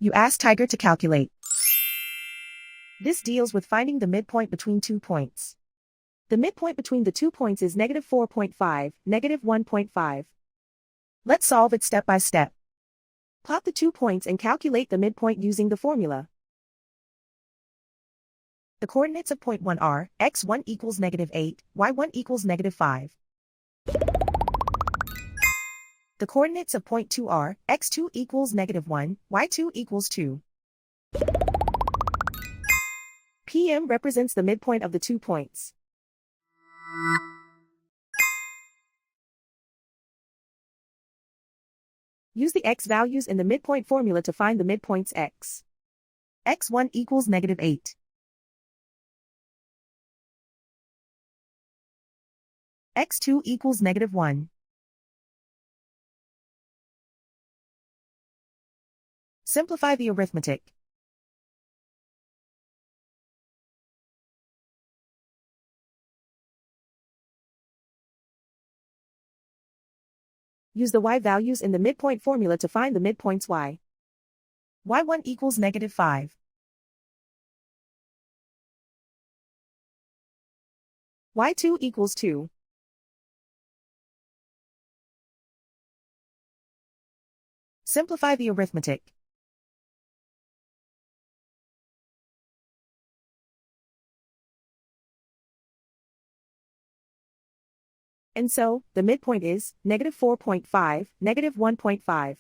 You ask Tiger to calculate. This deals with finding the midpoint between 2 points. The midpoint between the 2 points is -4.5, -1.5. Let's solve it step by step. Plot the 2 points and calculate the midpoint using the formula. The coordinates of point 1 are x1 equals -8, y1 equals -5. The coordinates of point 2 are x2 equals -1, y2 equals 2. PM represents the midpoint of the 2 points. Use the x values in the midpoint formula to find the midpoints x. x1 equals -8. x2 equals -1. Simplify the arithmetic. Use the y values in the midpoint formula to find the midpoints y. y1 equals -5. y2 equals 2. Simplify the arithmetic. And so, the midpoint is -4.5, -1.5.